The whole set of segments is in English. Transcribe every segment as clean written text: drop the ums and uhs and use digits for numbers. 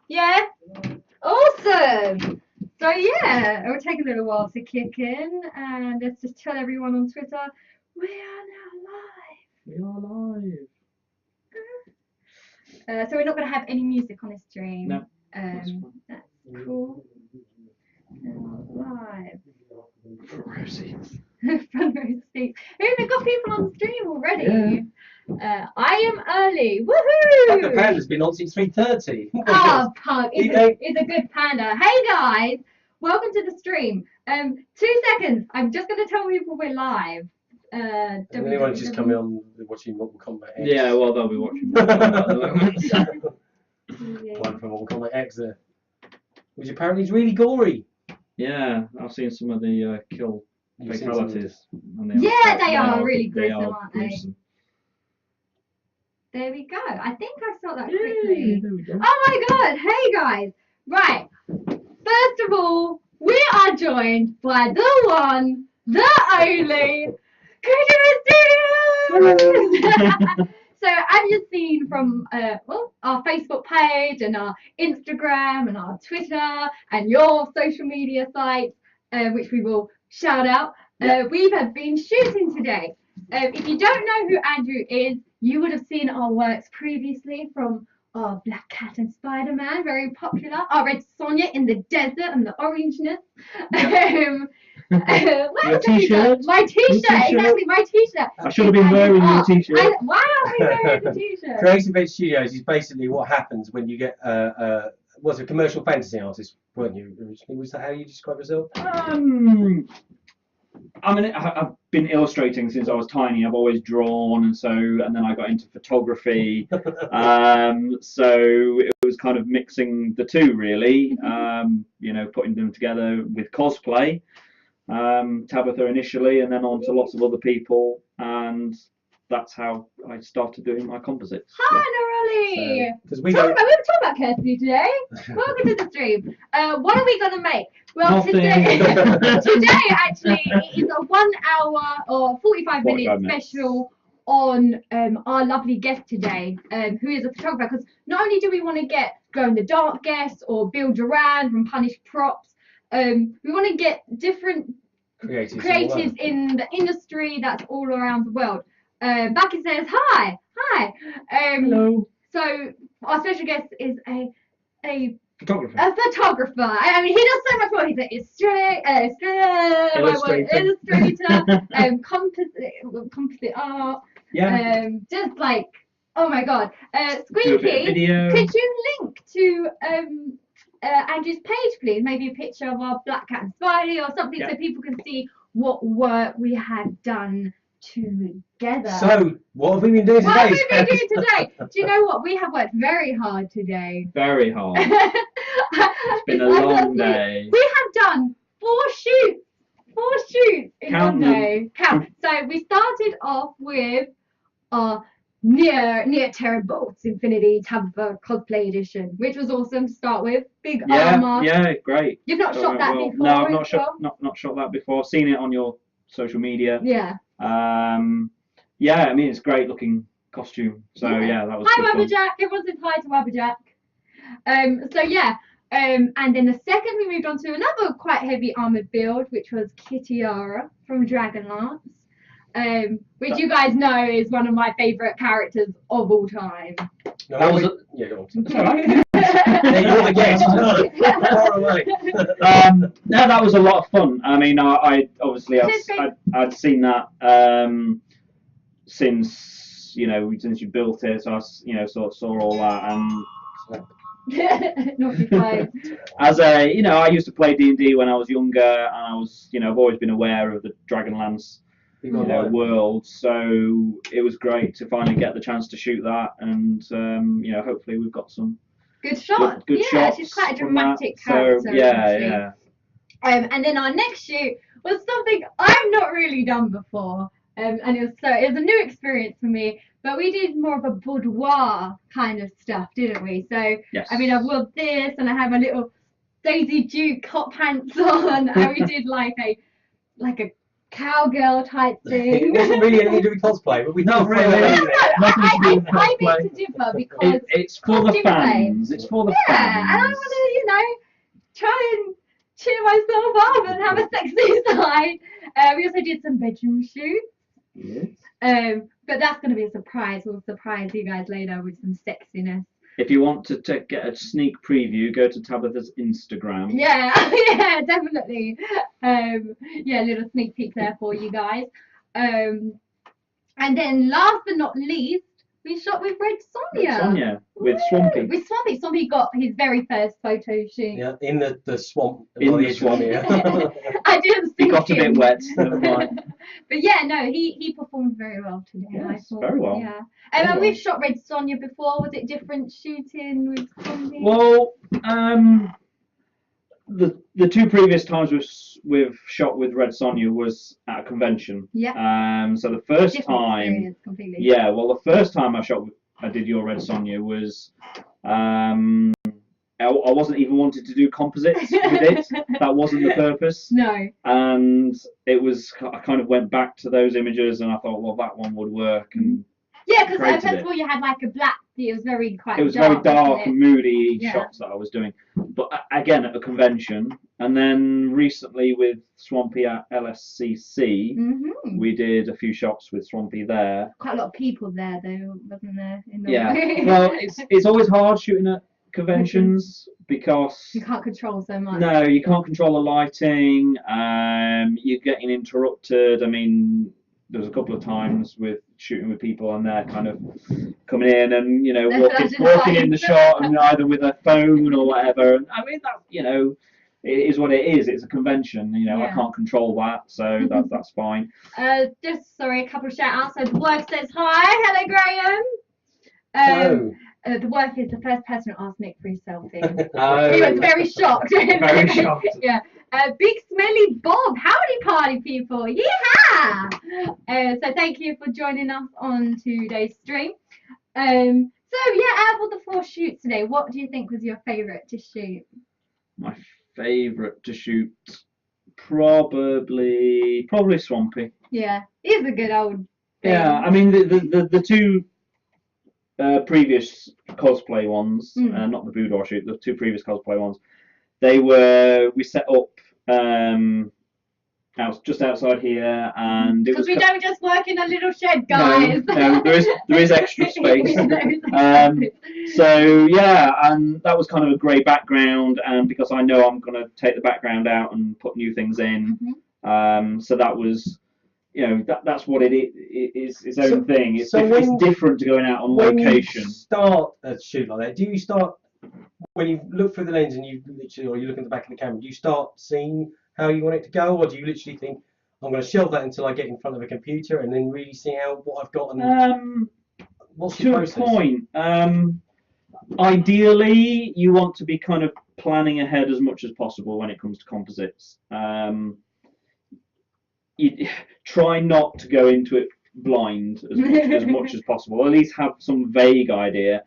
Yeah? Awesome! So yeah, it will take a little while to kick in, and let's just tell everyone on Twitter, we are now live. We are live. So we're not going to have any music on this stream. No. That's cool. Live. Front seats. Front row seats. Hey, we've got people on the stream already. Yeah. I am early. Woohoo! Panda Panda's been on since 3:30. Oh, pug. It's a good panda. Hey guys, welcome to the stream. 2 seconds. I'm just going to tell people we're live. Anyone just coming on watching Mortal Kombat X? Yeah, well, they'll be watching at the moment. One from Mortal Kombat X there, which apparently is really gory. Yeah, I've seen some of the kill fatalities. Yeah, they are really gruesome, aren't they? There we go. I think I saw that quickly. There we go. Oh my god, hey guys. Right. First of all, we are joined by the one, the only, Studios. So as you've seen from our Facebook page and our Instagram and our Twitter and your social media sites, which we will shout out, we have been shooting today. If you don't know who Andrew is, you would have seen our works previously from our Black Cat and Spider-Man, very popular. Our Red Sonja in the desert and the orangeness. Your t-shirt? My t-shirt, exactly, my t-shirt. I should have been wearing your t-shirt. Why are we wearing the t-shirt? Creative Edge Studios is basically what happens when you get was a commercial fantasy artist, weren't you originally? Was that how you describe yourself? I mean, I've been illustrating since I was tiny. I've always drawn, and then I got into photography. So it was kind of mixing the two, really. You know, putting them together with cosplay. Tabitha initially, and then on to lots of other people, and that's how I started doing my composites. Hi, Neroli! Because we're going to talk about Kirsty today. Welcome to the stream. What are we going to make? Well, today actually it is a 1 hour or 45-minute special on our lovely guest today, who is a photographer. Because not only do we want to get glow-in-the-dark guests or Bill Duran from Punished Props, we want to get different creatives in the industry that's all around the world. Becky says hi. Hello. So our special guest is a Photographer. A photographer. I mean, he does so much more. He's an illustrator, composite art. Yeah. Just like, oh my god. Squeaky, could you link to Andrew's page, please? Maybe a picture of our Black Cat and Spidey or something, so people can see what work we have done together. So, what have we been doing today? Do you know what? We have worked very hard today. Very hard. It's been a long day. We have done 4 shoots. 4 shoots in one day. Count. So we started off with our Near Terra Bolts Infinity Tabitha cosplay edition, which was awesome to start with. Big armor. Yeah, great. You've not shot that before? No, I've not shot that before. Seen it on your social media. Yeah. Yeah, I mean, it's great looking costume. So yeah, that was hi Wabberjack. Everyone says hi to Wabberjack. So yeah, and then the second we moved on to another quite heavy armored build, which was Kitiara from Dragonlance, which you guys know is one of my favourite characters of all time. No, that was yeah, go on. That's all right. Yeah, you're the guest. Far away. No, that was a lot of fun. I mean, I obviously I'd seen that since you built it, so I sort of saw all that and. As I used to play D&D when I was younger, and I've always been aware of the Dragonlance world, so it was great to finally get the chance to shoot that, and hopefully we've got some good shots. Good shots. She's quite a dramatic character. So, yeah. And then our next shoot was something I've not really done before, and it was a new experience for me. But we did more of a boudoir kind of stuff, didn't we? So yes. I mean, I've wore this, and I have a little Daisy Duke hot pants on, and we did like a cowgirl type It thing. wasn't really anything to do with cosplay, but we Not thought really. Nothing to do with I cosplay. beg to differ because It's for the costume fans. It's for the yeah, and I fans. want to, try and cheer myself up and have a sexy side. We also did some bedroom shoots. Yes. But that's going to be a surprise. We'll surprise you guys later with some sexiness. If you want to get a sneak preview, go to Tabitha's Instagram. Yeah, yeah, definitely. Yeah, a little sneak peek there for you guys. And then last but not least, we shot with Red Sonja. Sonja with Swampy. With Swampy. Swampy got his very first photo shoot. Yeah, in the swamp. In by the edge of swamp. I didn't see He got a bit wet. Never mind. But yeah, no, he performed very well today. I Yes, thought. very well. Yeah. Very And well. we've shot Red Sonja before. Was it different shooting with Swampy? Well, the two previous times we've shot with Red Sonja was at a convention. Yeah. So the first Different time, experience completely. yeah. Well, the first time I did your Red Sonja was, I wasn't even wanting to do composites with it. That wasn't the purpose. No. And it was, I kind of went back to those images and I thought, well, that one would work. And Yeah, because created first it. of all you had like a black. It was very quite. it was dark, very dark wasn't and it? moody Yeah. shots that I was doing. But again, at a convention. And then recently with Swampy at LSCC, we did a few shots with Swampy there. Quite a lot of people there though, wasn't there? In the Yeah. way? Well, it's always hard shooting at conventions because You can't control so much. no, you can't control the lighting. You're getting interrupted. I mean, there was a couple of times with shooting with people and they're kind of coming in and They're walking flashing in the lights. shot and either with a phone or whatever. And I mean that it is what it is. It's a convention. I Yeah. can't control that, so that's fine. Just sorry, a couple of shout outs. So the wife says hi. Hello, Graham. Oh. The wife is the first person who asked Nick for his selfie. Oh, He was very shocked. Very shocked. Yeah. Big smelly Bob. Howdy, party people. Yeehaw! So thank you for joining us on today's stream. So yeah, out of all the 4 shoots today, what do you think was your favourite to shoot? My favourite to shoot, probably Swampy. Yeah, he's a good old thing. Yeah, I mean the two previous cosplay ones, not the boudoir shoot, the 2 previous cosplay ones, we set up just outside here, and it was Because we don't just work in a little shed, guys. No, there is extra space. So yeah, and that was kind of a grey background, and because I know I'm going to take the background out and put new things in, so that was, that's what it is, its own thing. It's different to going out on location. When you start a shoot like that, do you start when you look through the lens and you look at the back of the camera? Do you start seeing how you want it to go, or do you literally think I'm going to shelve that until I get in front of a computer and then really see what I've got? And what's the process? To a point. Ideally, you want to be kind of planning ahead as much as possible when it comes to composites. You try not to go into it blind as much as possible. At least have some vague idea,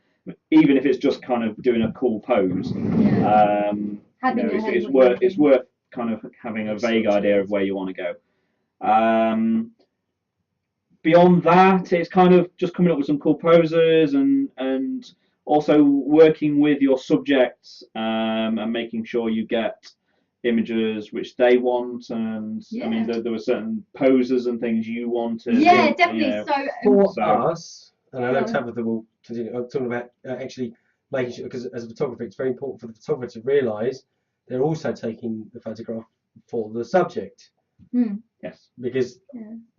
even if it's just kind of doing a cool pose. Yeah. It's worth kind of having a vague idea of where you want to go. Beyond that, it's kind of just coming up with some cool poses and also working with your subjects and making sure you get images which they want. And I mean, there were certain poses and things you wanted. Yeah, definitely. For us, and I know Tabitha will continue talking about actually making sure, because as a photographer, it's very important for the photographer to realise they're also taking the photograph for the subject. Yes. Because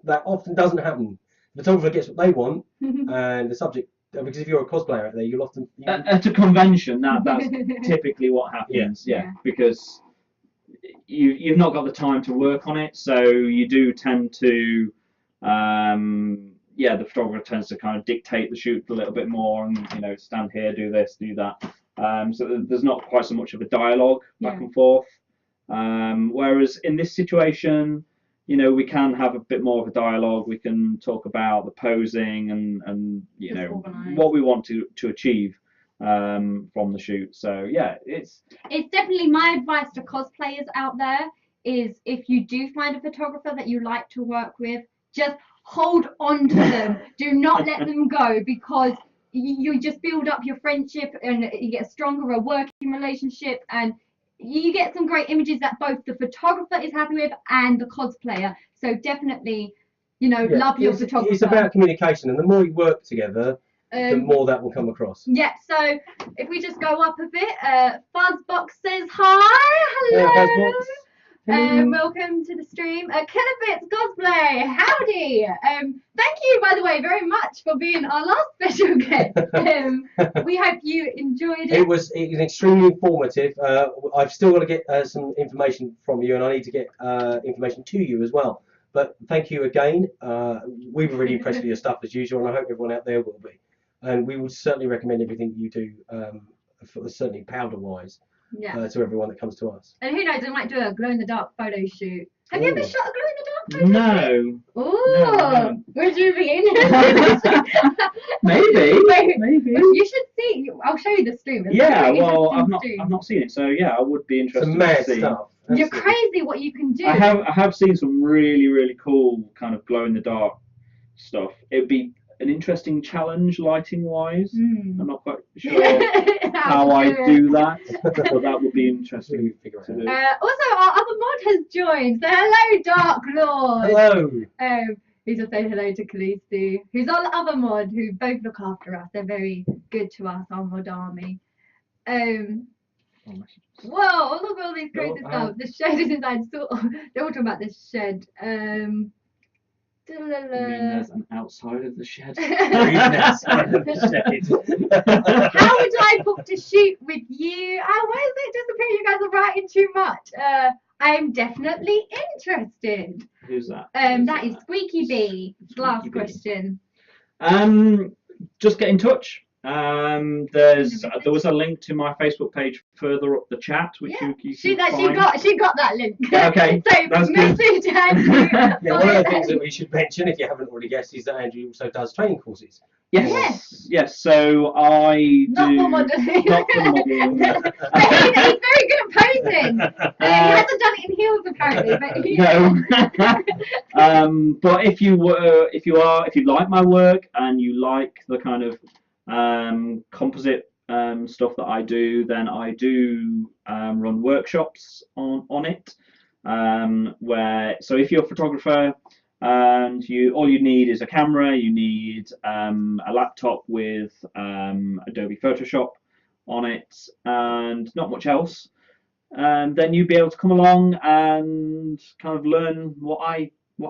that often doesn't happen. The photographer gets what they want, and the subject. Because if you're a cosplayer out there, you'll often at a convention that's typically what happens. Yeah. Because you've not got the time to work on it, so you do tend to. The photographer tends to kind of dictate the shoot a little bit more, and stand here, do this, do that. So there's not quite so much of a dialogue back and forth. Whereas in this situation, we can have a bit more of a dialogue. We can talk about the posing and what we want to achieve from the shoot. So yeah, it's definitely my advice to cosplayers out there is if you do find a photographer that you like to work with, just hold on to them. Do not let them go, because you just build up your friendship and you get a stronger working relationship, and you get some great images that both the photographer is happy with and the cosplayer. So definitely, love your photographer. It's about communication, and the more you work together, the more that will come across. Yeah, so if we just go up a bit, Fuzzbox says hi. Hello. Yeah, Fuzzbox. Welcome to the stream. Killerfits Cosplay, howdy. Thank you, by the way, very much for being our last special guest. We hope you enjoyed it. It was extremely informative. I've still got to get some information from you, and I need to get information to you as well. But thank you again. We were really impressed with your stuff as usual, and I hope everyone out there will be. And we would certainly recommend everything you do, certainly powder-wise. Yeah. To everyone that comes to us. And who knows, we might do a glow-in-the-dark photo shoot. Have you ever shot a glow-in-the-dark photo shoot? No. Ooh, No, would you be in? Maybe. You should see. I'll show you the stream. It's Yeah, really well, interesting I've not seen it, so yeah, I would be interested Some mad to see. stuff. You're Absolutely. crazy what you can do. I have seen some really cool kind of glow in the dark stuff. It'd be an interesting challenge lighting wise. I'm not quite sure how I do that, but that would be interesting to do. Also, our other mod has joined. So hello, Dark Lord. Hello. We just say hello to Khaleesi, who's our other mod, who both look after us. They're very good to us, our mod army. Whoa, look at all these crazy stuff. The shed is inside. They're all talking about this shed. You mean there's an outside of the shed? Outside of the shed. How would I book to shoot with you? Oh, why is it just appear you guys are writing too much? I'm definitely interested. Who's that? That is Squeaky Bee. Last question. Just get in touch. There was a link to my Facebook page further up the chat, which you can she find. got that link. Okay, so that's message good. Andrew. Yeah, one of the things that we should mention, if you haven't already guessed, is that Andrew also does training courses. Yes. So I Not do. for modelling. Not for modelling. He's very good at posing. He hasn't done it in heels apparently, but No. But if you like my work and you like the kind of composite stuff that I do, then I do run workshops on it. So if you're a photographer and all you need is a camera, you need a laptop with Adobe Photoshop on it, and not much else, then you'd be able to come along and kind of learn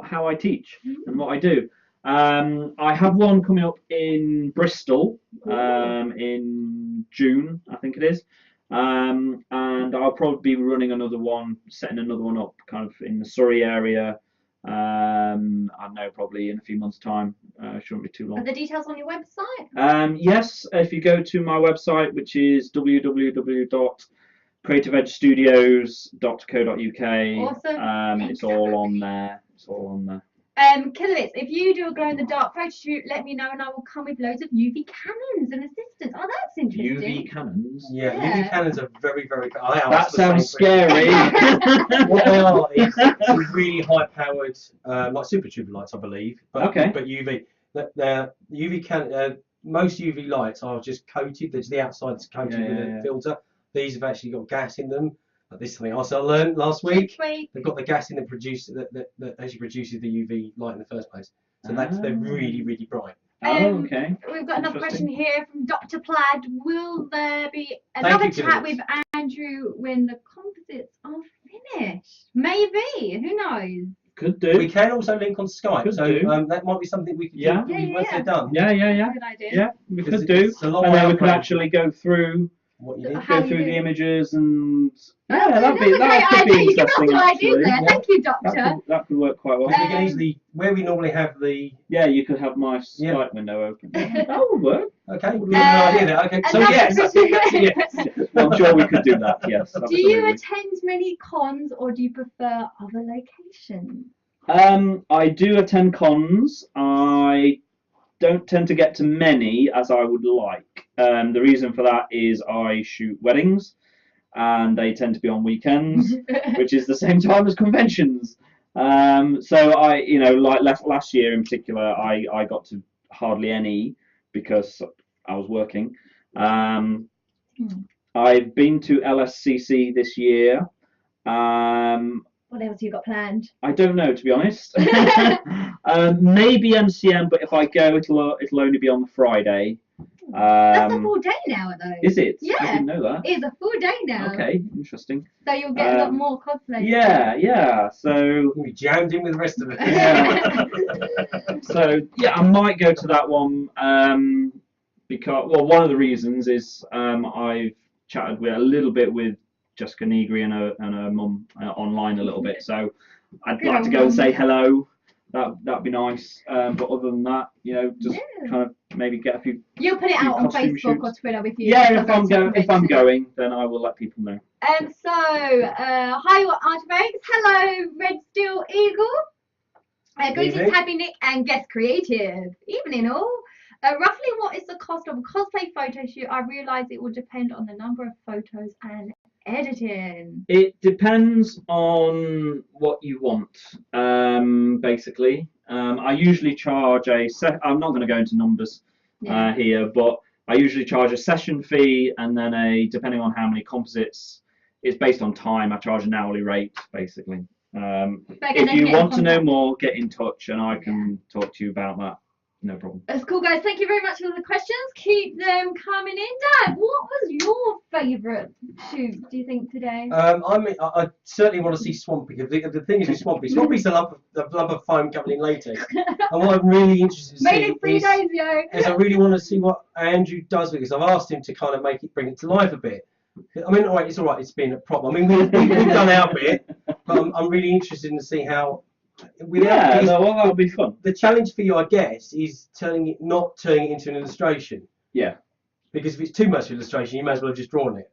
how I teach and what I do. I have one coming up in Bristol in June, I think it is, and I'll probably be running setting another one up kind of in the Surrey area. I know, probably in a few months' time. Shouldn't be too long. Are the details on your website? Yes, if you go to my website, which is www.creativeedgestudios.co.uk. Awesome. It's all on there. Killerfits, if you do a glow in the dark photo shoot, let me know and I will come with loads of UV cannons and assistance. Oh, that's interesting. UV cannons? Yeah, UV cannons are very That sounds scary. What they are is really high-powered, like super tube lights, I believe. But UV. The UV most UV lights are just coated. There's the outside's coated with a filter. These have actually got gas in them. This is something else I learned last week. They've got the gas in them that actually produces the UV light in the first place. So they're really bright. Okay. We've got another question here from Dr. Plaid. Will there be another chat with Andrew when the composites are finished? Maybe. Who knows? Could do. We can also link on Skype, that might be something we could do once they're done. Yeah. Good idea. Yeah, we could do. And then we could actually go through the images and that could be interesting. Thank you, Doctor. That could work quite well. We can easily, where we normally have the you could have my Skype window open. That would work. Okay, we'll give an idea there. Okay, so yes, that's yes. I'm sure we could do that. Yes. Do you attend many cons or do you prefer other locations? I do attend cons. I don't tend to get to many as I would like. The reason for that is I shoot weddings, and they tend to be on weekends, which is the same time as conventions. So I, like last year in particular, I got to hardly any because I was working. I've been to LSCC this year. What else you got planned? I don't know, to be honest. Maybe MCM, but if I go, it'll only be on the Friday. That's a full day now, though. Is it? Yeah. I didn't know that. It's a full day now. Okay, interesting. So you'll get a lot more cosplay. Yeah. So You'll be jammed in with the rest of it. yeah. So yeah, I might go to that one because one of the reasons is I've chatted a little bit with Jessica Negri and her mum online a little bit. So I'd like to go and say hello. That'd be nice. But other than that, just kind of maybe get a few. You'll put it out on Facebook shoots. or Twitter with you. Yeah, if I'm going, then I will let people know. Hi, Artyfakes. Hello, Red Steel Eagle. Greetings, Happy Nick and Guest Creative. Evening all. Roughly, what is the cost of a cosplay photo shoot? I realise it will depend on the number of photos and editing. It depends on what you want, basically. I usually charge I'm not going to go into numbers here, but I usually charge a session fee and then depending on how many composites, it's based on time. I charge an hourly rate, basically. If you want to know more, get in touch and I can talk to you about that. No problem. That's cool, guys. Thank you very much for the questions. Keep them coming in. Dad, what was your favourite shoot, do you think, today? I certainly want to see Swampy. The thing is with Swampy's the love of foam covered in latex. And what I'm really interested in Made it 3 days, yo. is I really want to see what Andrew does with it. Because I've asked him to kind of bring it to life a bit. I mean, it's all right. It's been a problem. I mean, we've done our bit, but I'm really interested in to see how. That'll be fun. The challenge for you, I guess, is not turning it into an illustration. Yeah. Because if it's too much illustration, you may as well have just drawn it.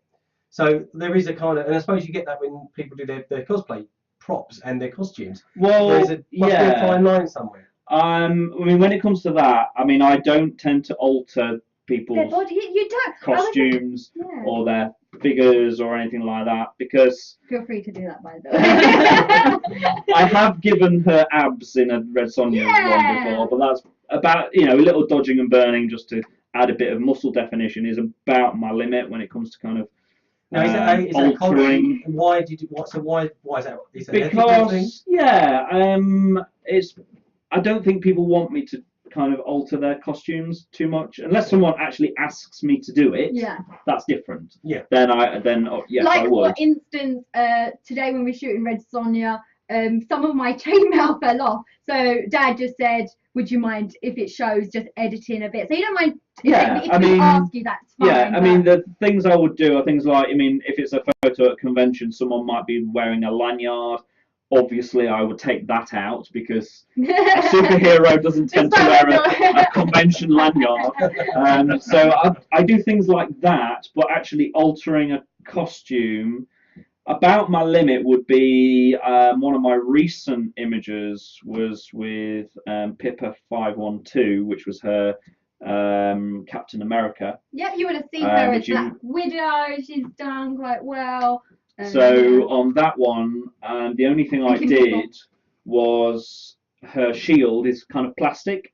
So there is a kind of, and I suppose you get that when people do their cosplay props and their costumes. Well, must be a fine line somewhere. I mean, when it comes to that, I mean, I don't tend to alter people's costumes or their figures or anything like that because feel free to do that, by the way. I have given her abs in a Red Sonja one before, but that's about a little dodging and burning just to add a bit of muscle definition is about my limit when it comes to kind of now, is that altering. Why did you what? So why is that? Is that because it's. I don't think people want me to kind of alter their costumes too much unless someone actually asks me to do it. Yeah, that's different. Yeah, yes, I would. For instance, today when we're shooting Red Sonja, some of my chainmail fell off, so Dad just said, would you mind if it shows just editing a bit? So you don't mind if we ask you, that's fine. Yeah, I mean, the things I would do are things like, if it's a photo at a convention, someone might be wearing a lanyard. Obviously, I would take that out because a superhero doesn't tend to wear a convention lanyard. So I do things like that, but actually altering a costume, about my limit would be one of my recent images was with Pippa 512, which was her Captain America. Yeah, you would have seen her as Black Widow. She's done quite well. So on that one, the only thing I did was her shield is kind of plastic.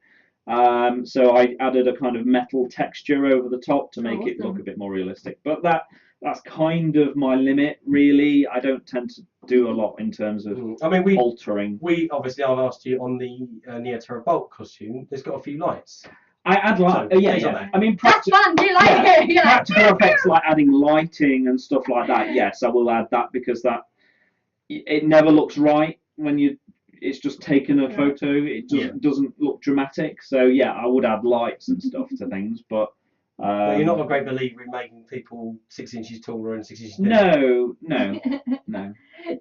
So I added a kind of metal texture over the top to make it look a bit more realistic. But that's kind of my limit, really. I don't tend to do a lot in terms of altering. I've asked you on the Neo Terra Bolt costume. There's got a few lights. I add light. I mean, that's fun. Do you like it? Practical effects like adding lighting and stuff like that. Yes, I will add that because it never looks right when it's just taken a photo. It doesn't look dramatic. So yeah, I would add lights and stuff to things, but. You're not a great believer in making people 6 inches taller and 6 inches thinner. No.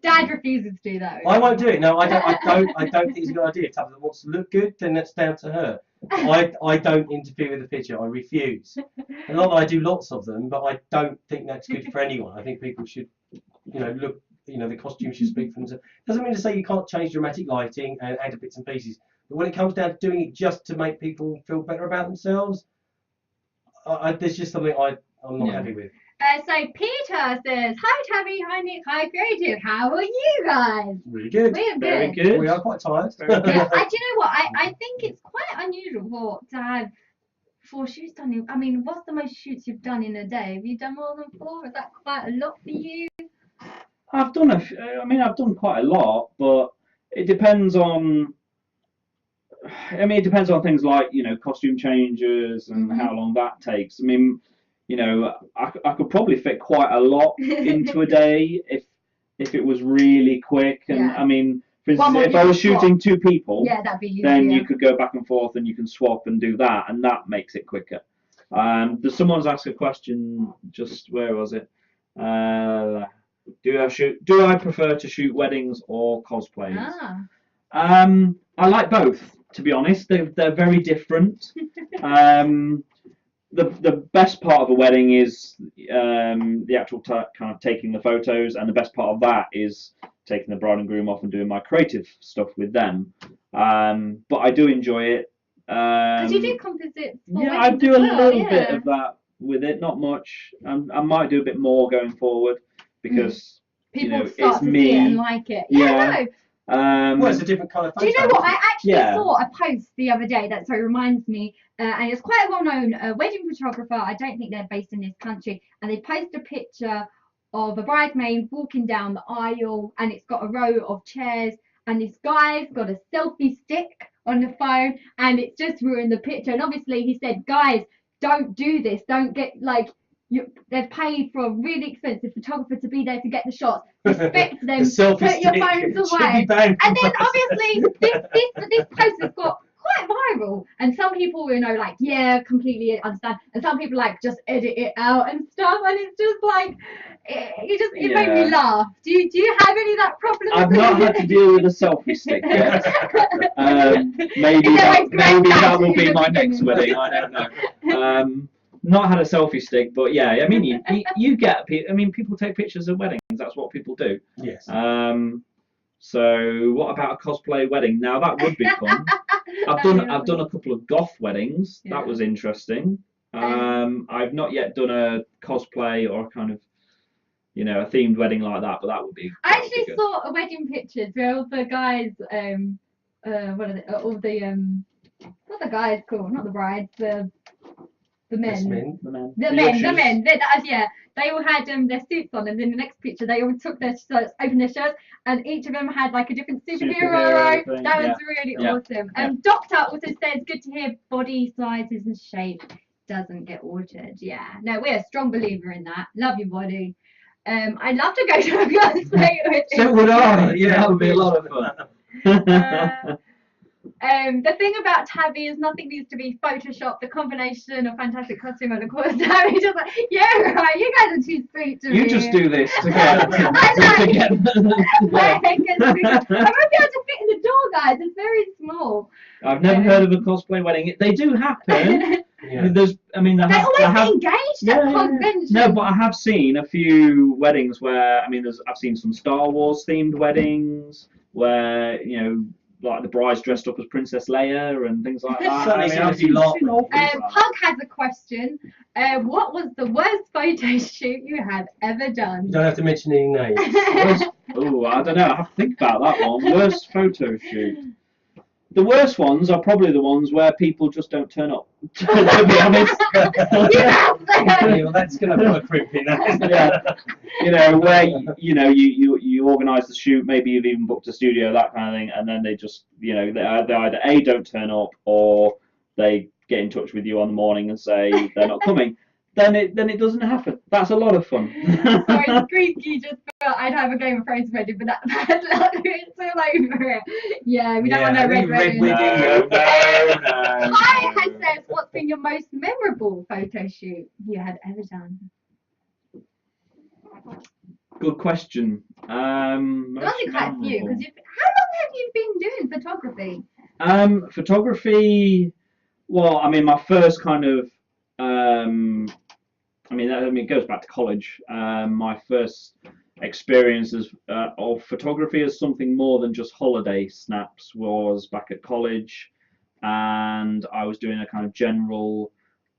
Dad refuses to do that. I won't do it. No, I don't think it's a good idea. If someone wants to look good, then that's down to her. I don't interfere with the picture. I refuse. And not that I do lots of them, but I don't think that's good for anyone. I think people should, look. The costume should speak for themselves. Doesn't mean to say you can't change dramatic lighting and add bits and pieces. But when it comes down to doing it just to make people feel better about themselves, there's just something I'm not happy with. So Peter says, "Hi Tabby, hi Nick, hi Creative. How are you guys?" Really good. We are Very good. good. We are quite tired. Very good. Yeah, do you know what? I think it's quite unusual to have 4 shoots done. I mean, what's the most shoots you've done in a day? Have you done more than 4? Is that quite a lot for you? I've done I've done quite a lot, but it depends on. It depends on things like costume changes and how long that takes. I could probably fit quite a lot into a day if it was really quick. And Yeah. For instance, if I was shooting 2 people, Yeah, that'd be easier. then you could go back and forth and you can swap and do that, and that makes it quicker. Someone's asked a question. Just where was it? Do I prefer to shoot weddings or cosplays? I like both, to be honest. They're very different. The best part of a wedding is the actual kind of taking the photos, and the best part of that is taking the bride and groom off and doing my creative stuff with them. But I do enjoy it. Because you do composites. Yeah, I do a little bit of that with it, not much. I might do a bit more going forward because people start it's to me. see it and like it. Yeah. Well, it's a different kind of photo. Do you know what? I actually Yeah. saw a post the other day that reminds me, and it's quite a well-known wedding photographer. I don't think they're based in this country, and they posted a picture of a bridesmaid walking down the aisle, and it's got a row of chairs, and this guy's got a selfie stick on the phone, and it's just ruined the picture. And obviously, he said, "Guys, don't do this. Don't get they've paid for a really expensive photographer to be there to get the shots. Respect them. Put your phones away." And then obviously this post has got quite viral, and some people yeah, completely understand, and some people just edit it out and stuff, and it's just it made me laugh. Do you have any of that problem? I've not had to deal with a selfie stick yet. Maybe that will be my next wedding. I don't know. Not had a selfie stick, but yeah, you get people take pictures at weddings. That's what people do. Yes. So what about a cosplay wedding? Now that would be fun. I've done a couple of goth weddings. Yeah. That was interesting. I've not yet done a cosplay or kind of a themed wedding like that, but that would be. I actually saw a wedding pictures where all the guys what are they? All the what are the guys called? Not the brides. The men. They all had their suits on, and in the next picture they all took their shirts, opened their shirts, and each of them had a different superhero. That was really awesome. Doctor also says, "Good to hear body sizes and shape doesn't get altered." Yeah, no, we're a strong believer in that. Love your body. I'd love to go to a cosplay with you. So would I. Yeah, that would be a lot of fun. The thing about Tabby is nothing needs to be photoshopped. The combination of fantastic costume and of course Tabby just yeah, right. You guys are too sweet to me. You just do this together. I won't be able to fit in the door, guys. It's very small. I've never heard of a cosplay wedding. They do happen. Yeah. They're always engaged at conventions. No, but I have seen a few weddings where I've seen some Star Wars themed weddings where like the bride's dressed up as Princess Leia and things like that. Pug has a question. What was the worst photo shoot you have ever done? You don't have to mention any names. Oh, I don't know. I have to think about that one. Worst photo shoot. The worst ones are probably the ones where people just don't turn up. To be honest. Well, that's going to put a crimp in that. Yeah. Where you organise the shoot, maybe you've even booked a studio, that kind of thing, and then they just they either A, don't turn up, or they get in touch with you on the morning and say they're not coming. Then it doesn't happen. That's a lot of fun. Sorry, Squeaky just thought I'd have a Game of Thrones wedding, but that bad luck, it's all over it. Yeah, we don't want no red wedding. No. Hi, says, what's been your most memorable photo shoot you have ever done? Good question. That's quite a few. Because how long have you been doing photography? Photography. Well, my first kind of. It goes back to college. My first experiences of photography as something more than just holiday snaps was back at college, and I was doing a kind of general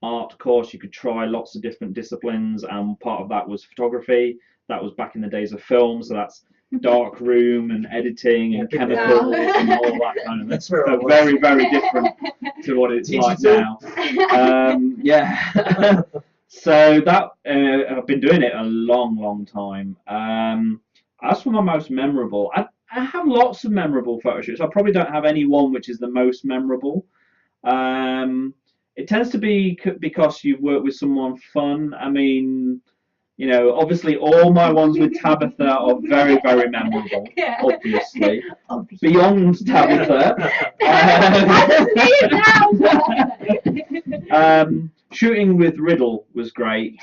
art course. You could try lots of different disciplines, and part of that was photography. That was back in the days of film, so that's dark room and editing and chemicals and all that kind of stuff. So very, very different to what it's like now. Yeah. So that I've been doing it a long, long time. As for my most memorable, I have lots of memorable photo shoots. I probably don't have any one which is the most memorable. It tends to be because you've worked with someone fun. I mean, you know, obviously all my ones with Tabitha are very, very memorable, obviously. Beyond Tabitha. Shooting with Riddle was great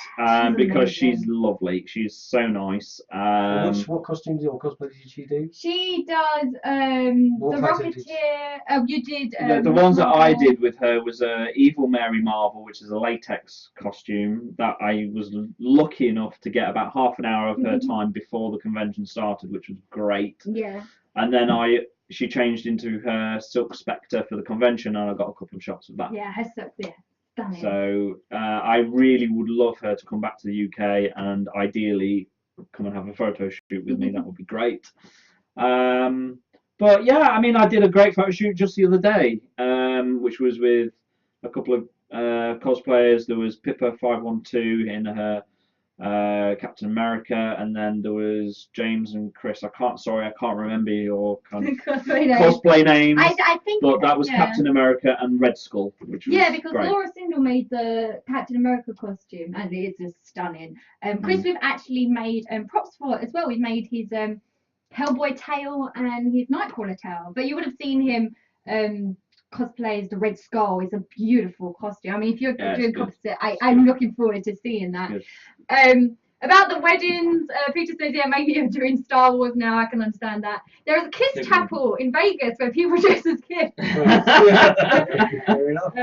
because she's lovely. She's so nice. What costumes or cosplay did she do? She does the Rocketeer. Oh, you did. The ones that I did with her was Evil Mary Marvel, which is a latex costume that I was lucky enough to get about half an hour of her time before the convention started, which was great. Yeah. And then she changed into her Silk Spectre for the convention, and I got a couple of shots of that. Yeah, her Silk, yeah. Stunning. So I really would love her to come back to the UK and ideally come and have a photo shoot with me. That would be great. But yeah, I mean, I did a great photo shoot just the other day, which was with a couple of cosplayers. There was Pippa 512 in her Captain America, and then there was James and Chris. I can't remember your kind of cosplay names. I think, but that was Captain America and Red Skull, which was because great. Laura Sindel made the Captain America costume, and it's just stunning. Chris, we've actually made props for it as well. We made his Hellboy tail and his Nightcrawler tail, but you would have seen him cosplay as the Red Skull. It's a beautiful costume. I mean, if you're doing composite, I'm looking forward to seeing that. About the weddings, Peter says, yeah, maybe you're doing Star Wars now. I can understand that. There is a Kiss Chapel in Vegas where people dress as kids. Fair enough.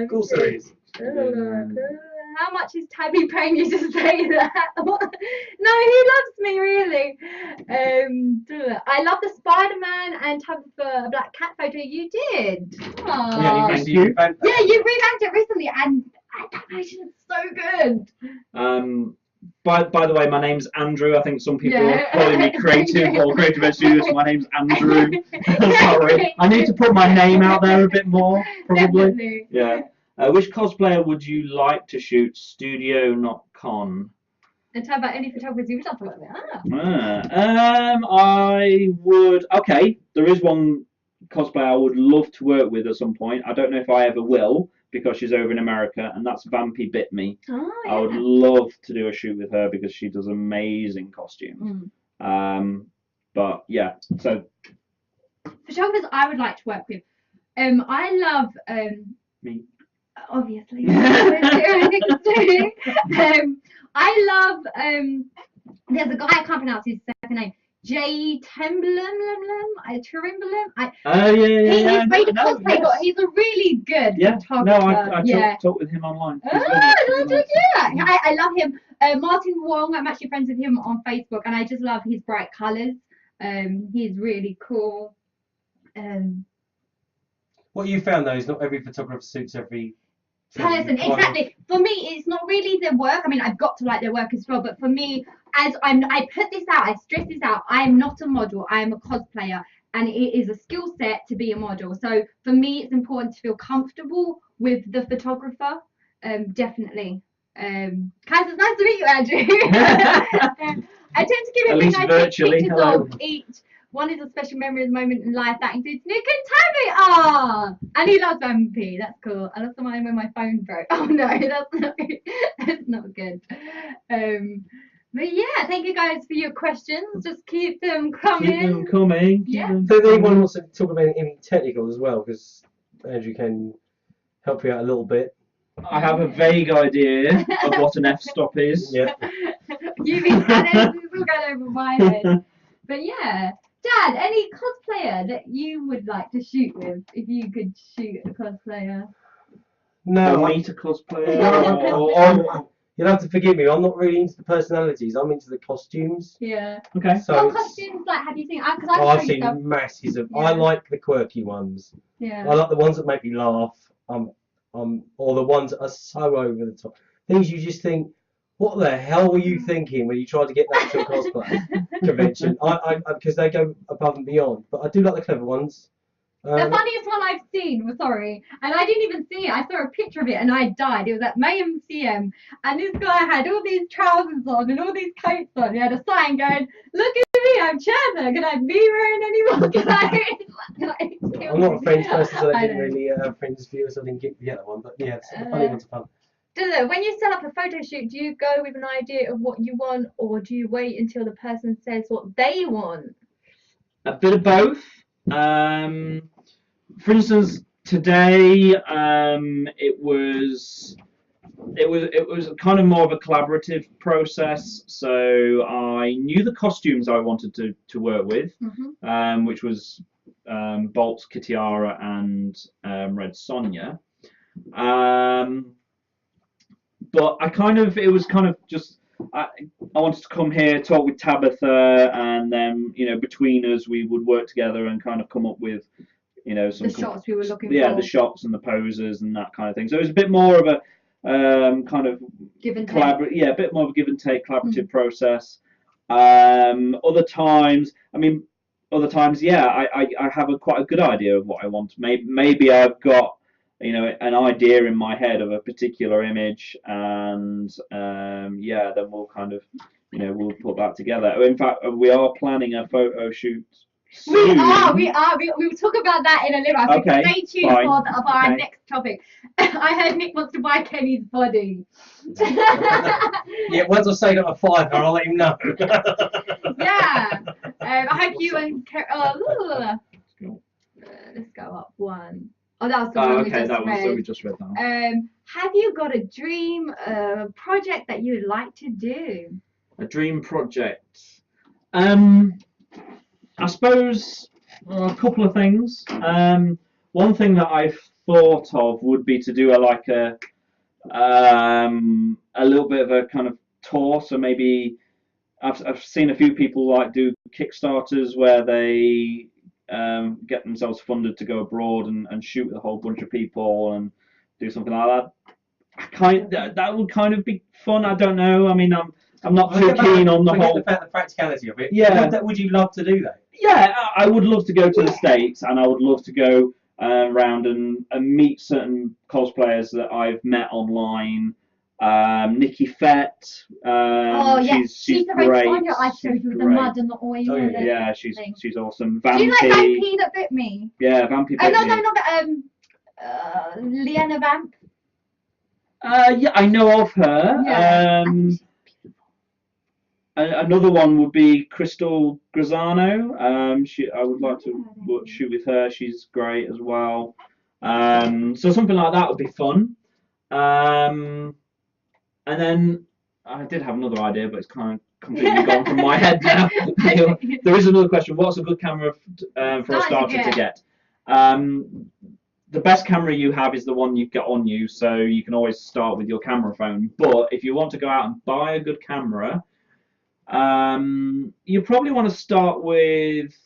Cool series. How much is Tabby paying you to say that? No, he loves me, really. I love the Spider-Man and Tabitha Black Cat photo you did. Yeah, you revamped it recently, and that animation is so good. By the way, my name's Andrew. I think some people are calling me creative or creative ed studios. My name's Andrew. Sorry. I need to put my name out there a bit more, probably. Definitely. Yeah. Which cosplayer would you like to shoot? Studio, not con. And tell about any photographers you would love to work with. I would. Okay, there is one cosplayer I would love to work with at some point. I don't know if I ever will because she's over in America, and that's Vampy Bit Me. Oh, yeah. I would love to do a shoot with her because she does amazing costumes. But yeah, so photographers I would like to work with. I love me. Obviously. I love there's a guy I can't pronounce his second name. Jay Timberlam. He's made a cosplay, but he's a really good photographer. No, I talked with him online. I love him. Martin Wong, I'm actually friends with him on Facebook, and I just love his bright colours. He's really cool. What you found though is not every photographer suits every person. Exactly. For me, it's not really their work. I mean, I've got to like their work as well, but for me, I put this out, I stress this out, I am not a model, I am a cosplayer, and it is a skill set to be a model. So for me, it's important to feel comfortable with the photographer. Definitely. Kaz, it's nice to meet you, Andrew. I tend to give him nice pictures of each. One is a special memory of the moment in life that includes Nick and Tabby. And he loves Vampy. That's cool. I lost mine when my phone broke. Oh no, that's not good. But yeah, thank you guys for your questions. Just keep them coming. Keep them coming. Yeah. So if anyone wants to talk about anything technical as well, because Andrew can help you out a little bit. I have a vague idea of what an f-stop is. Yeah. You've been going over my head. But yeah. Dad, any cosplayer that you would like to shoot with, if you could shoot a cosplayer? No, or meet a cosplayer. You'll have to forgive me. I'm not really into the personalities. I'm into the costumes. Yeah. Okay. So what costumes have you seen? Because I've seen masses of. Yeah. I like the quirky ones. Yeah. I like the ones that make me laugh. I'm or the ones that are so over the top. Things you just think, what the hell were you thinking when you tried to get that to a cosplay convention? Because they go above and beyond. But I do like the clever ones. The funniest one I've seen was, sorry, and I didn't even see it. I saw a picture of it and I died. It was at Mayhem CM, and this guy had all these trousers on and all these coats on. He had a sign going, "Look at me, I'm Chandler. Can I be wearing any more?" I'm not a French person, so I didn't really French viewers, so I didn't get that one. But yeah, the funny ones are fun. When you set up a photo shoot, do you go with an idea of what you want, or do you wait until the person says what they want? A bit of both. For instance, today it was kind of more of a collaborative process. So I knew the costumes I wanted to work with, which was Bolt, Kitiara, and Red Sonja. But it was kind of just I wanted to come here, talk with Tabitha, and then between us we would work together and kind of come up with some the shots we were looking for. Yeah, the shots and the poses and that kind of thing. So it was a bit more of a kind of give and take. Yeah, a bit more of a give and take collaborative process. Other times, yeah, I have quite a good idea of what I want. Maybe I've got an idea in my head of a particular image, and yeah, then we'll kind of we'll put that together. In fact, we are planning a photo shoot soon. We will talk about that in a little while. Okay, stay tuned for our next topic. I heard Nick wants to buy Kenny's body. Yeah, once I say that I'm 5, I'll let him know. Yeah, I hope you and let's go up one. Oh, that was the one we just that read. was we just read that. Have you got a dream project that you'd like to do? A dream project. I suppose a couple of things. One thing that I've thought of would be to do a little bit of a kind of tour. So maybe I've seen a few people do Kickstarters where they get themselves funded to go abroad and shoot with a whole bunch of people and do something like that. That would kind of be fun. I don't know. I mean, I'm not too keen on the whole. The practicality of it. Yeah. Would you love to do that? Yeah, I would love to go to the States, and I would love to go around and meet certain cosplayers that I've met online. Nikki Fett. She's the great. Red Sonja I showed you with the mud and the oil. Oh, yeah. Yeah, she's awesome. Do you like Vampy that bit me? Yeah, Vampy bit me. No, not that. Leanna Vamp. Yeah, I know of her. Yeah. Another one would be Crystal Grisano. I would like to shoot with her. She's great as well. So something like that would be fun. And then I did have another idea, but it's kind of completely gone from my head now. There is another question. What's a good camera for a starter to get? The best camera you have is the one you get on you, so you can always start with your camera phone. But if you want to go out and buy a good camera, you probably want to start with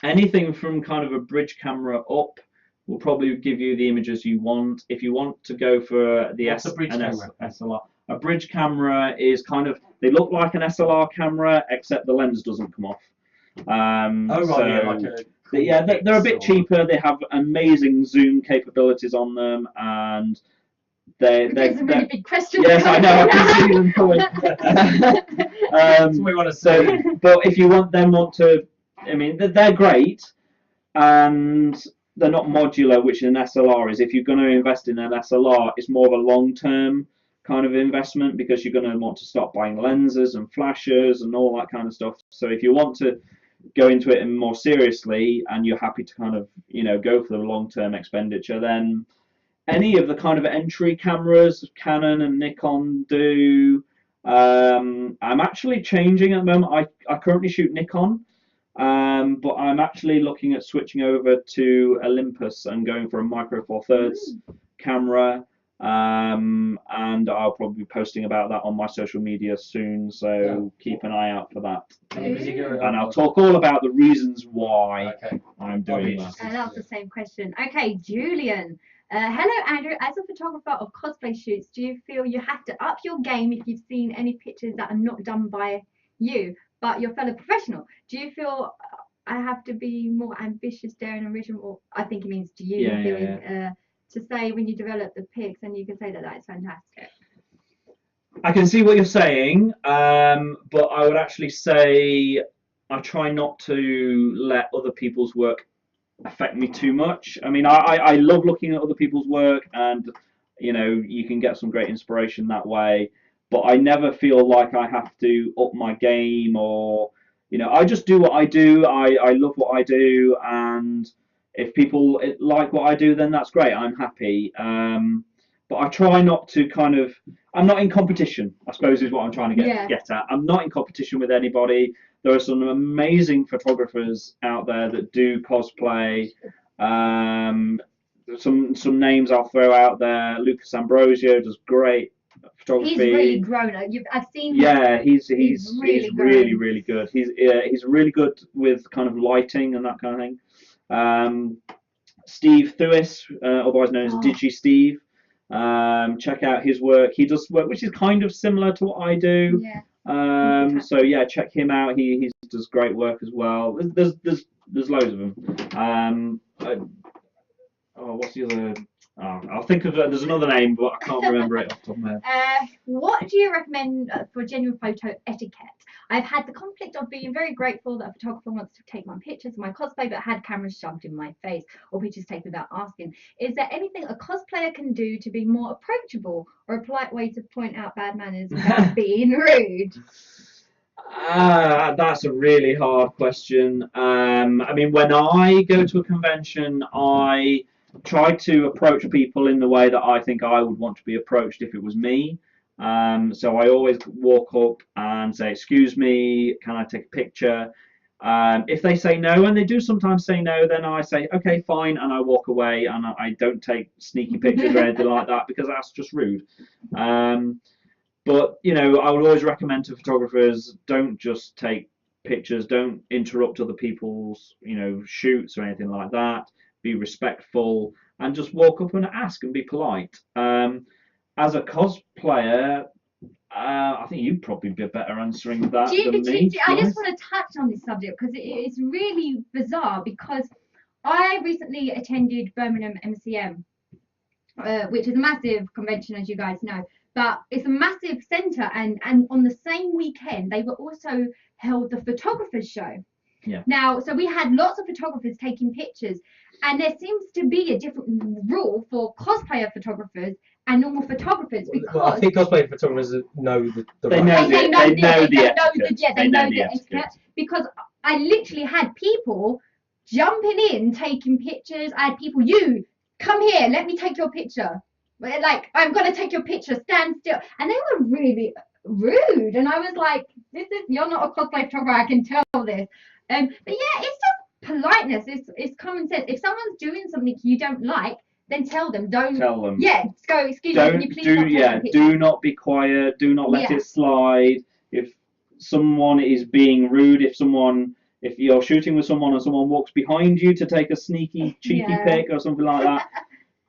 anything from kind of a bridge camera up. Will probably give you the images you want. If you want to go for the SLR, a bridge camera is kind of, they look like an SLR camera except the lens doesn't come off. They're a bit cheaper. They have amazing zoom capabilities on them, and they're a really big question. Yes, I know. I can see them coming. That's what we want to say. But if you want to, I mean, they're great, and they're not modular, which an SLR is. If you're going to invest in an SLR, it's more of a long-term kind of investment because you're going to want to start buying lenses and flashers and all that kind of stuff. So if you want to go into it more seriously and you're happy to kind of go for the long-term expenditure, then any of the kind of entry cameras Canon and Nikon do. I'm actually changing at the moment. I currently shoot Nikon. But I'm actually looking at switching over to Olympus and going for a micro four thirds camera, and I'll probably be posting about that on my social media soon, so keep an eye out for that. And I'll talk all about the reasons why I'm doing that. And that's the same question. Okay, Julian, Hello, Andrew. As a photographer of cosplay shoots, do you feel you have to up your game if you've seen any pictures that are not done by you, but your fellow professional? Do you feel I have to be more ambitious, daring, original? I think it means to you. To say when you develop the pics, and you can say that that's fantastic. I can see what you're saying, but I would actually say I try not to let other people's work affect me too much. I mean, I love looking at other people's work, and you can get some great inspiration that way, but I never feel like I have to up my game, or I just do what I do. I love what I do, and if people like what I do, then that's great. I'm happy. But I try not to I'm not in competition, I suppose is what I'm trying to get at. I'm not in competition with anybody. There are some amazing photographers out there that do cosplay. Some names I'll throw out there. Lucas Ambrosio does great photography. He's really grown. I've seen. Yeah, he's really really good. He's really good with kind of lighting and that kind of thing. Steve Thuis, otherwise known as Digi Steve. Check out his work. He does work which is kind of similar to what I do. So yeah, check him out. He does great work as well. There's loads of them. What's the other? I'll think of there's another name, but I can't remember it off the top of my head. What do you recommend for genuine photo etiquette? I've had the conflict of being very grateful that a photographer wants to take my pictures of my cosplay, but had cameras shoved in my face or pictures taken without asking. Is there anything a cosplayer can do to be more approachable, or a polite way to point out bad manners without being rude? That's a really hard question. I mean, when I go to a convention, I try to approach people in the way that I think I would want to be approached if it was me. So I always walk up and say, "Excuse me, can I take a picture?" If they say no, and they do sometimes say no, then I say, "Okay, fine," and I walk away, and I don't take sneaky pictures or anything like that, because that's just rude. But I would always recommend to photographers, don't just take pictures, don't interrupt other people's shoots or anything like that. Be respectful and just walk up and ask and be polite. As a cosplayer, I think you'd probably be better answering that than me. I just want to touch on this subject because it's really bizarre, because I recently attended Birmingham MCM, which is a massive convention, as you guys know. But it's a massive centre, and on the same weekend they were also held the photographers show. Yeah. Now, so we had lots of photographers taking pictures, and there seems to be a different rule for cosplayer photographers and normal photographers, because well, I think cosplayer photographers know the they know the etiquette, because I literally had people jumping in taking pictures. I had people, "You come here, let me take your picture." Like, "I'm gonna take your picture, stand still," and they were really rude, and I was like, "You're not a cosplay photographer, I can tell this." But yeah, it's just politeness. It's common sense. If someone's doing something you don't like, then tell them. Don't tell them. Yeah, go. "Excuse me, can you please not take a picture?" Do not be quiet. Do not let it slide. If someone is being rude, if you're shooting with someone and someone walks behind you to take a sneaky, cheeky pic or something like that,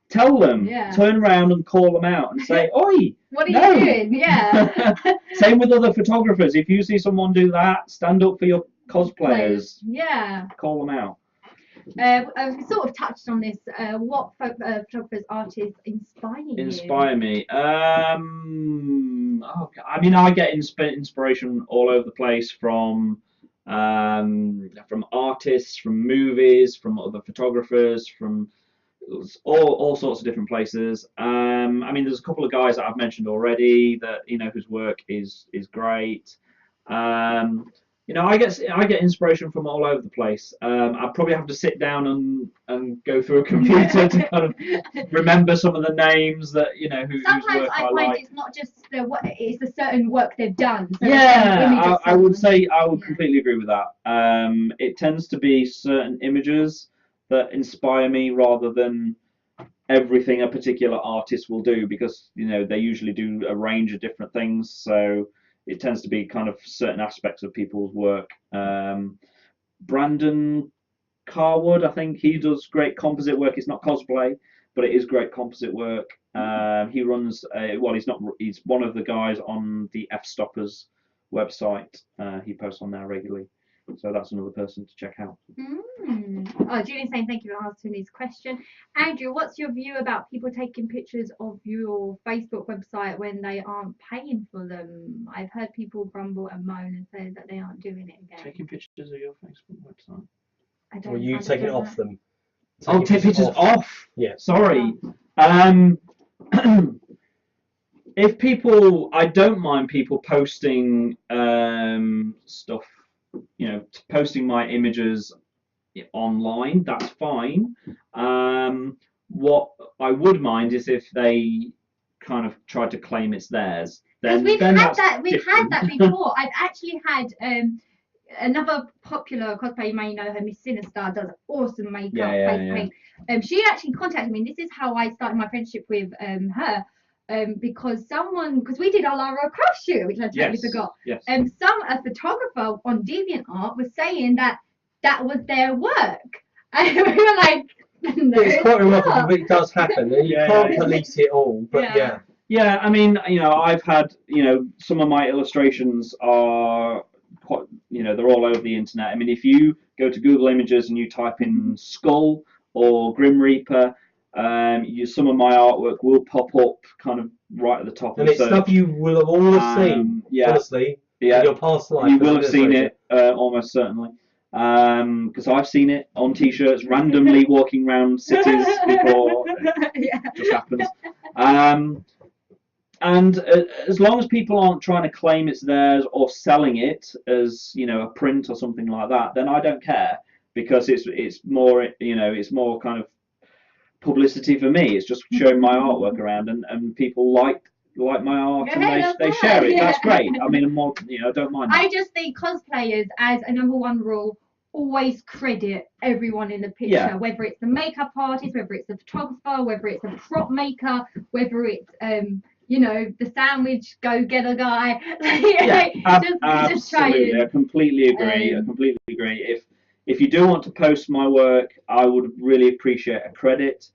tell them. Turn around and call them out and say, "Oi, what are you doing?" Yeah. Same with other photographers. If you see someone do that, stand up for your cosplayers. Yeah. Call them out. I've sort of touched on this. What photographers, artists inspire you? Inspire me. I mean, I get inspiration all over the place from artists, from movies, from other photographers, from all sorts of different places. I mean, there's a couple of guys that I've mentioned already that whose work is great. I get inspiration from all over the place. I probably have to sit down and go through a computer to kind of remember some of the names that whose Sometimes work I like. find it's not just it's a certain work they've done. So I would say I would completely agree with that. It tends to be certain images that inspire me rather than everything a particular artist will do, because they usually do a range of different things, so it tends to be kind of certain aspects of people's work. Brandon Carwood, I think he does great composite work. It's not cosplay, but it is great composite work. He runs he's one of the guys on the F Stoppers website. He posts on there regularly, so that's another person to check out. Oh, Julian's saying thank you for answering this question. Andrew, what's your view about people taking pictures of your Facebook website when they aren't paying for them? I've heard people grumble and moan and say that they aren't doing it again. Taking pictures of your Facebook website? Or you take it off them? Oh, take pictures off. Yeah. Sorry. If people, I don't mind people posting stuff, posting my images online. That's fine. What I would mind is if they kind of tried to claim it's theirs. We've had that before. I've actually had another popular cosplayer, you may know her, Miss Sinister, does awesome makeup, face paint. She actually contacted me, and this is how I started my friendship with her. Because we did our Lara Croft shoot, which I totally forgot. Yes. A photographer on DeviantArt was saying that was their work, and we were like, no, it's quite remarkable, but it does happen. You can't police it all, but yeah. Yeah, I mean, I've had, some of my illustrations are quite, they're all over the internet. I mean, if you go to Google Images and you type in Skull or Grim Reaper, some of my artwork will pop up kind of right at the top. And it's stuff you will have all seen, honestly, in your past life. You will have seen it, almost certainly. Because I've seen it on T-shirts randomly walking around cities before. It just happens. And as long as people aren't trying to claim it's theirs or selling it as a print or something like that, then I don't care, because it's more it's more kind of publicity for me. It's just showing my artwork around, and people like my art and they share it. That's great. I mean, I don't mind that. I just think cosplayers, as a number one rule, always credit everyone in the picture, whether it's the makeup artist, whether it's the photographer, whether it's the prop maker, whether it's the sandwich go-getter guy. Absolutely. I completely agree. If you do want to post my work, I would really appreciate a credit.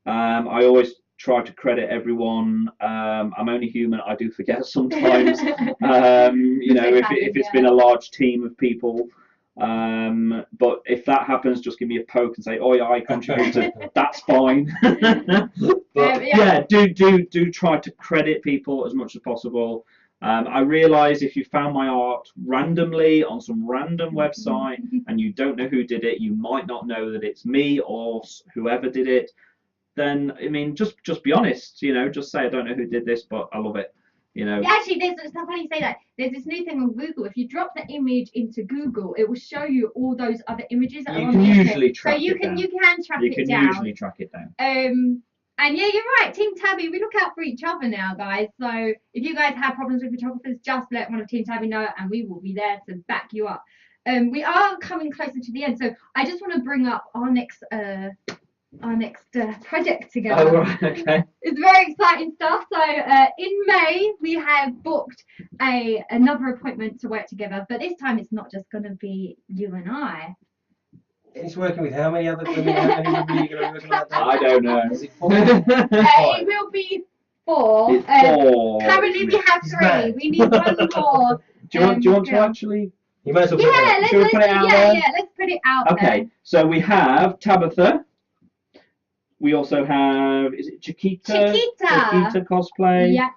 I always try to credit everyone. I'm only human. I do forget sometimes. If it's been a large team of people. But if that happens, just give me a poke and say, "Oh yeah, I contributed." That's fine. But do try to credit people as much as possible. I realise if you found my art randomly on some random website and you don't know who did it, you might not know that it's me or whoever did it. Then I mean, just be honest. Just say I don't know who did this, but I love it. Actually, it's funny you say that. There's this new thing on Google. If you drop the image into Google, it will show you all those other images that are on the internet. You can usually track it down. You can usually track it down. And yeah, you're right, Team Tabby, we look out for each other now, guys. So if you guys have problems with photographers, just let one of Team Tabby know, and we will be there to back you up. We are coming closer to the end, so I just want to bring up our next project together. Oh, right, okay. It's very exciting stuff. So in May we have booked another appointment to work together, but this time it's not just going to be you and I. It's working with how many other women? How many women are you going to be working like that? I don't know. Is it 4? It will be 4. It's 4. Currently we have 3. We need one more. Do you want to actually? You might as well let's put it out there. Let's put it out there. Okay, so we have Tabitha. We also have, is it Chiquita? Chiquita cosplay. Yeah.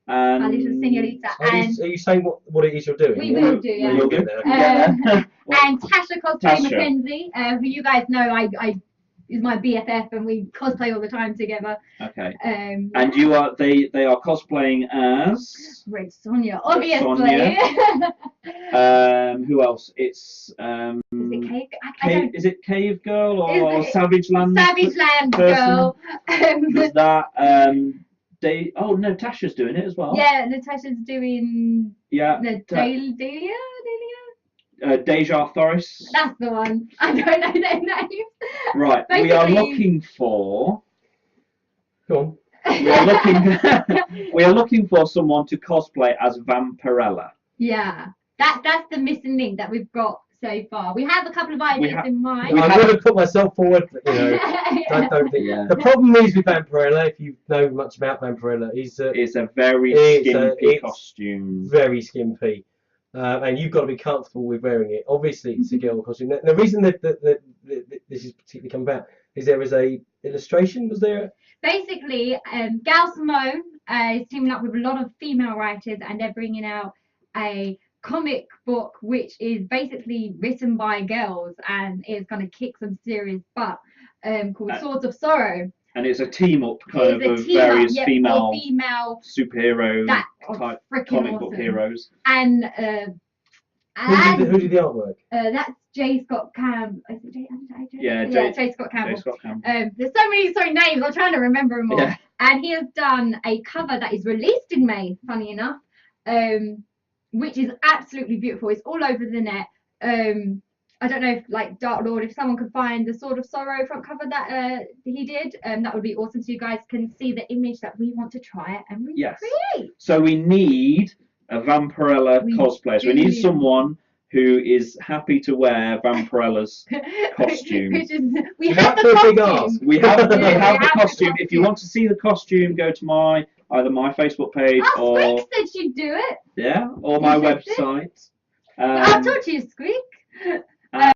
And our little señorita. Are you saying what it is you're doing? We will do, yeah. You'll get there. And Tasha Cosplay Mackenzie, who you guys know I is my BFF, and we cosplay all the time together. Okay. And you are they are cosplaying as Red Sonja, obviously. Sonja. Who else? It's is it Cave Girl or Savage Land? Savage Land Girl. Is that Tasha's doing it as well. Yeah, Natasha's doing Delia. Deja Thoris. That's the one. I don't know their names. Right. Basically, we are looking for. Go on. We are looking for someone to cosplay as Vampirella. Yeah. That's the missing link that we've got so far. We have a couple of ideas in mind. I would have put myself forward, but, don't think. Yeah. The problem is with Vampirella, if you know much about Vampirella, is that it's a very skimpy costume. Very skimpy. And you've got to be comfortable with wearing it. Obviously, it's a girl costume. The reason that this is particularly come about is there was a illustration, was there? Basically, Gal Simone is teaming up with a lot of female writers, and they're bringing out a comic book which is basically written by girls and is going to kick some serious butt, called Swords of Sorrow. And it's a team up kind of various female superhero type comic book heroes. And who did the artwork? That's J. Scott Campbell. Is it J? J. Scott Campbell. J. Scott Campbell. There's so many names. I'm trying to remember them all. Yeah. And he has done a cover that is released in May. Funny enough, which is absolutely beautiful. It's all over the net. I don't know if, like, Dark Lord, if someone could find the Sword of Sorrow front cover that he did, that would be awesome. So you guys can see the image that we want to try and recreate. Yes. So we need a Vampirella cosplayer. So we need someone who is happy to wear Vampirella's costume. We have the costume. We have the costume. If you want to see the costume, go to either my Facebook page or Squeak said she'd do it. Yeah, or my website. I told you, Squeak.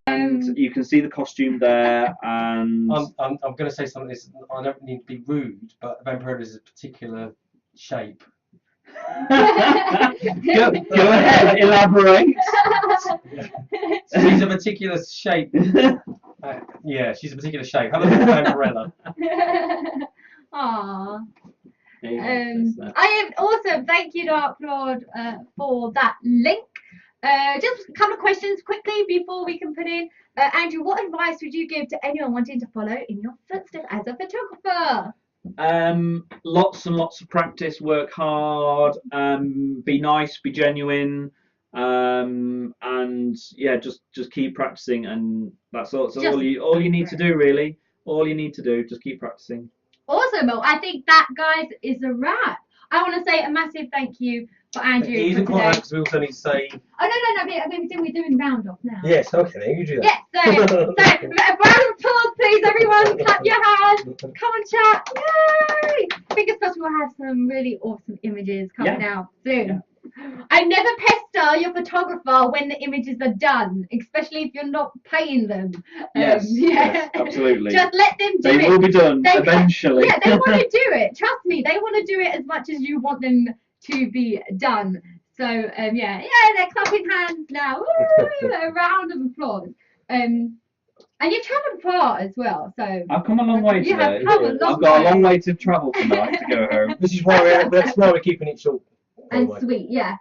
And you can see the costume there. And I'm going to say something. I don't need to be rude, but Vampirella is a particular shape. Go ahead, elaborate. She's a particular shape. Yeah, she's a particular shape. Have a look at Vampirella. Aww. I am also thank you, Dark Lord, for that link. Just a couple of questions quickly before we can put in. Andrew, what advice would you give to anyone wanting to follow in your footsteps as a photographer? Lots and lots of practice, work hard, be nice, be genuine, and yeah, just keep practicing, and that's all you need to do, really. All you need to do, just keep practicing. Awesome. Well, I think that, guys, is a wrap. I want to say a massive thank you for Andrew. It isn't quite because we also need to say. Oh no, we're doing round off now. Yes, okay, then you do that. Yes, so a round of applause, please, everyone. Clap your hands. Come on, chat. Yay! Fingers crossed we'll have some really awesome images coming out soon. Yeah. I never pester your photographer when the images are done, especially if you're not paying them. Yes, absolutely. Just let them do it. They will be done eventually. Yeah, they want to do it. Trust me, they want to do it as much as you want them to be done. So they're clapping hands now. Woo, a round of applause. And you've travelled far as well, so I've come a long way today. I've got a long way to travel tonight to go home. This is why we're keeping it short and sweet. Yeah.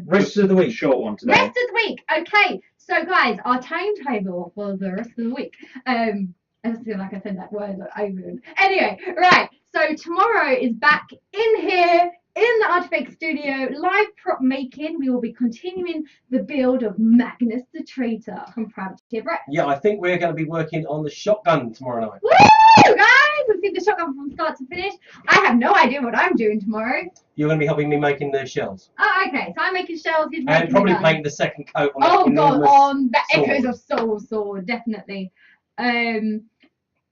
Rest of the week. Short one today. Rest of the week. Okay. So guys, our timetable for the rest of the week. I feel like I said that word over. Anyway, right. So tomorrow is back in here in the Artyfakes studio, live prop making. We will be continuing the build of Magnus the Traitor from Proud to Right. Yeah, I think we're going to be working on the shotgun tomorrow night. Woo, guys! We'll see the shotgun from start to finish. I have no idea what I'm doing tomorrow. You're going to be helping me making the shells. Oh, okay. So I'm making shells. And probably painting the second coat on the enormous on the Echoes of Soul sword, definitely.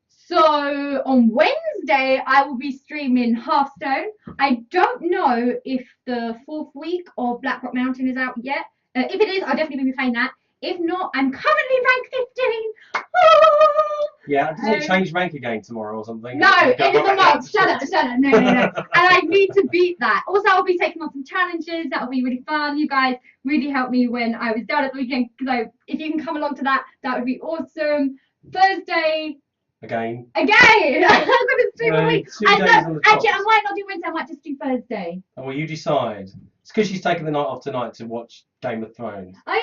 So on Wednesday, I will be streaming Hearthstone. I don't know if the 4th week of Black Rock Mountain is out yet. If it is, I'll definitely be playing that. If not, I'm currently rank 15. Oh! Yeah, does it change rank again tomorrow or something? No, end of the month. Shut up. No. And I need to beat that. Also, I'll be taking on some challenges. That'll be really fun. You guys really helped me when I was down at the weekend. So if you can come along to that, that would be awesome. Thursday. Again. I'm going to stream a week. Actually, I might not do Wednesday. I might just do Thursday. Oh, well, you decide. It's because she's taking the night off tonight to watch Game of Thrones. Oh,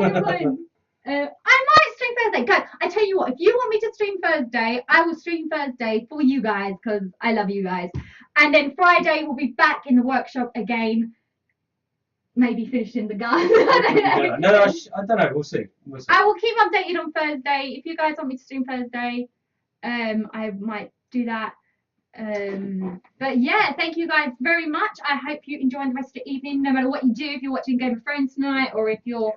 yeah. You're fine. I might stream Thursday. Guys, I tell you what, if you want me to stream Thursday, I will stream Thursday for you guys because I love you guys. And then Friday, we'll be back in the workshop again. Maybe finishing the garden. I don't know. We'll see. I will keep updated on Thursday. If you guys want me to stream Thursday, I might do that. But yeah, thank you guys very much. I hope you enjoy the rest of the evening, no matter what you do. If you're watching Game of Thrones tonight, or if you're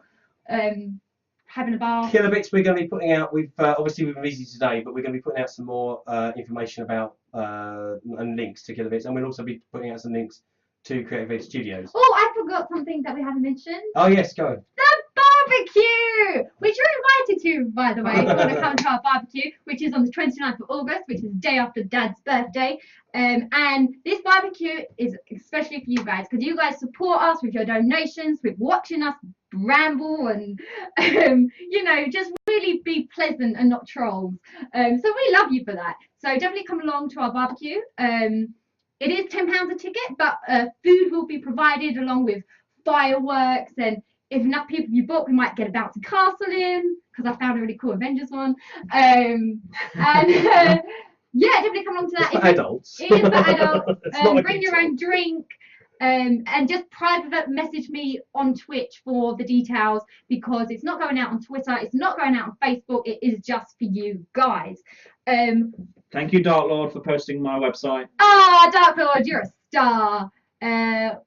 having a bath. Killer Bits, we're going to be putting out. We've obviously we've been busy today, but we're going to be putting out some more information about and links to Killer Bits, and we'll also be putting out some links to Creative Ed Studios. Oh, I forgot something that we haven't mentioned. Oh yes, go. The barbecue, which you're invited to, by the way, if you want to come to our barbecue, which is on the 29th of August, which is the day after Dad's birthday. And this barbecue is especially for you guys, because you guys support us with your donations, with watching us ramble and, you know, just really be pleasant and not trolls. So we love you for that. So definitely come along to our barbecue. It is £10 a ticket, but food will be provided along with fireworks, and if enough people you book, we might get a bouncy castle in, because I found a really cool Avengers one. And yeah, definitely come along to that. It's for adults. It is for adults. It's not a Bring kids' your own drink. And just private message me on Twitch for the details, because it's not going out on Twitter, it's not going out on Facebook, it is just for you guys. Thank you, Dark Lord, for posting my website. Ah, Dark Lord, you're a star.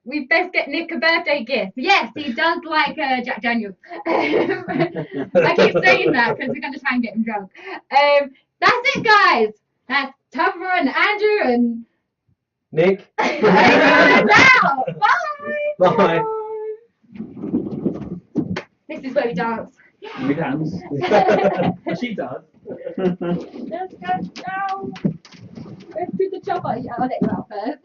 We best get Nick a birthday gift. Yes, he does like Jack Daniels. I keep saying that because we're going to try and get him drunk. That's it, guys. That's Tupper and Andrew and Nick. Now. Bye. Bye. This is where we dance. We dance. She does. Let's go down. Let's do the chopper. Yeah, I'll let you out first.